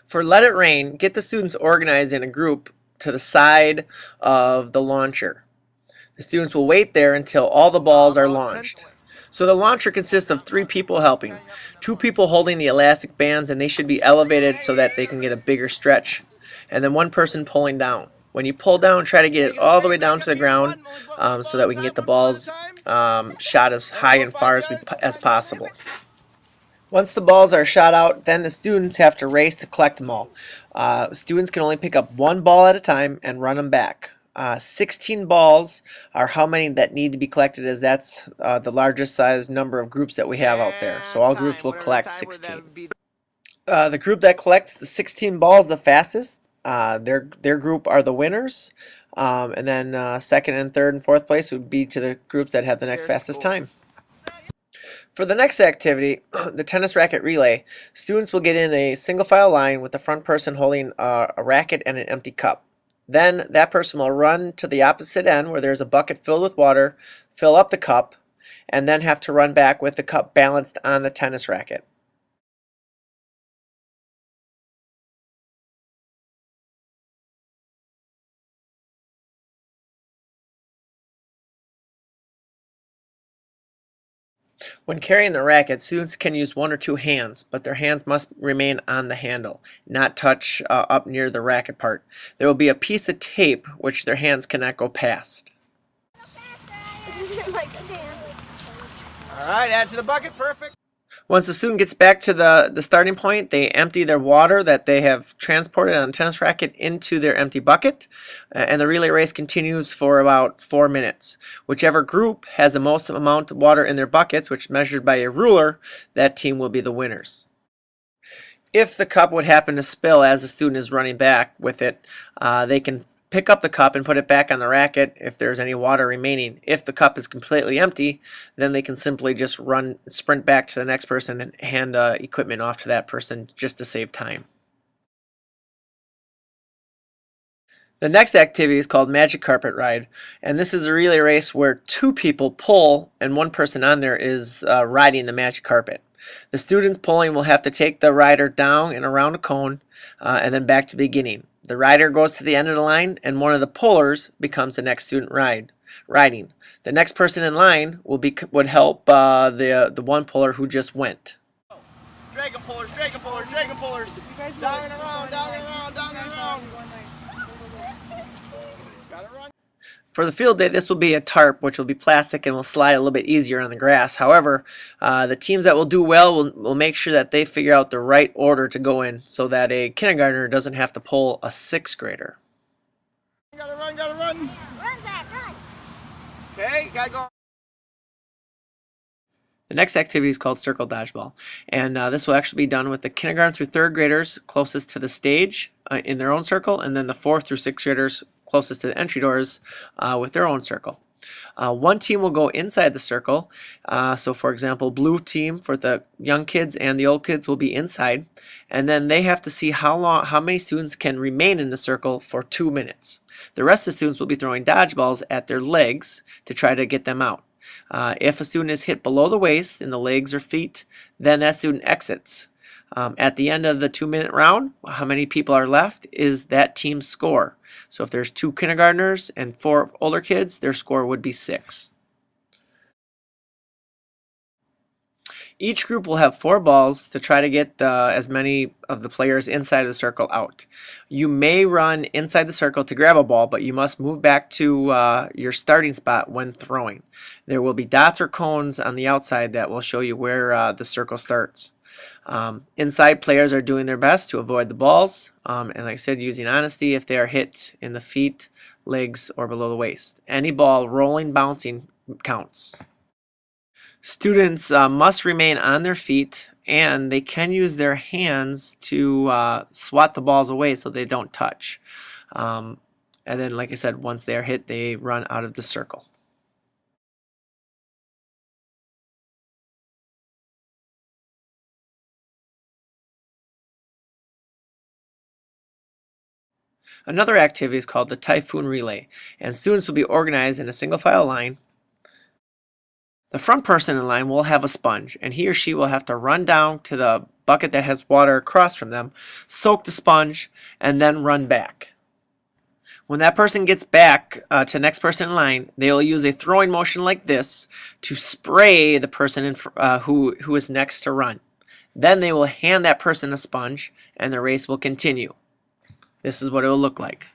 For Let It Rain, get the students organized in a group to the side of the launcher. The students will wait there until all the balls are launched. So the launcher consists of 3 people helping, 2 people holding the elastic bands, and they should be elevated so that they can get a bigger stretch, and then 1 person pulling down. When you pull down, try to get it all the way down to the ground so that we can get the balls shot as high and far as possible. Once the balls are shot out, then the students have to race to collect them all. Students can only pick up 1 ball at a time and run them back. 16 balls are how many that need to be collected, as that's the largest size number of groups that we have out there. So all groups will collect 16. The group that collects the 16 balls the fastest, their group are the winners. And then second and third and fourth place would be to the groups that have the next fastest time. For the next activity, the tennis racket relay, students will get in a single file line with the front person holding a racket and an empty cup. Then that person will run to the opposite end where there's a bucket filled with water, fill up the cup, and then have to run back with the cup balanced on the tennis racket. When carrying the racket, students can use 1 or 2 hands, but their hands must remain on the handle, not touch up near the racket part. There will be a piece of tape which their hands cannot go past. Alright, add to the bucket, perfect. Once the student gets back to the starting point, they empty their water that they have transported on the tennis racket into their empty bucket, and the relay race continues for about 4 minutes. Whichever group has the most amount of water in their buckets, which is measured by a ruler, that team will be the winners. If the cup would happen to spill as the student is running back with it, they can pick up the cup and put it back on the racket if there's any water remaining. If the cup is completely empty, then they can simply just sprint back to the next person and hand equipment off to that person just to save time. The next activity is called Magic Carpet Ride, and this is a relay race where 2 people pull and 1 person on there is riding the magic carpet. The students pulling will have to take the rider down and around a cone and then back to the beginning. The rider goes to the end of the line, and one of the pullers becomes the next student riding. The next person in line would help the one puller who just went. Dragon pullers, dragon pullers, dragon pullers. Down and around, down and around, down and around. Gotta run. For the field day, this will be a tarp, which will be plastic and will slide a little bit easier on the grass. However, the teams that will do well will make sure that they figure out the right order to go in so that a kindergartner doesn't have to pull a 6th grader. Gotta run, gotta run. Run, Zach, run. Okay, gotta go. The next activity is called Circle Dodgeball, and this will actually be done with the kindergarten through 3rd graders closest to the stage in their own circle, and then the 4th through 6th graders closest to the entry doors with their own circle. One team will go inside the circle, so for example, blue team for the young kids and the old kids will be inside, and then they have to see how many students can remain in the circle for 2 minutes. The rest of the students will be throwing dodgeballs at their legs to try to get them out. If a student is hit below the waist in the legs or feet, then that student exits. At the end of the 2-minute round, how many people are left is that team's score. So if there's 2 kindergartners and 4 older kids, their score would be 6. Each group will have 4 balls to try to get as many of the players inside of the circle out. You may run inside the circle to grab a ball, but you must move back to your starting spot when throwing. There will be dots or cones on the outside that will show you where the circle starts. Inside players are doing their best to avoid the balls, and like I said, using honesty if they are hit in the feet, legs, or below the waist. Any ball rolling, bouncing counts. Students must remain on their feet, and they can use their hands to swat the balls away so they don't touch. And then, like I said, once they are hit, they run out of the circle. Another activity is called the Typhoon Relay, and students will be organized in a single file line The front person in line will have a sponge, and he or she will have to run down to the bucket that has water across from them, soak the sponge, and then run back. When that person gets back to the next person in line, they will use a throwing motion like this to spray the person who is next to run. Then they will hand that person a sponge, and the race will continue. This is what it will look like.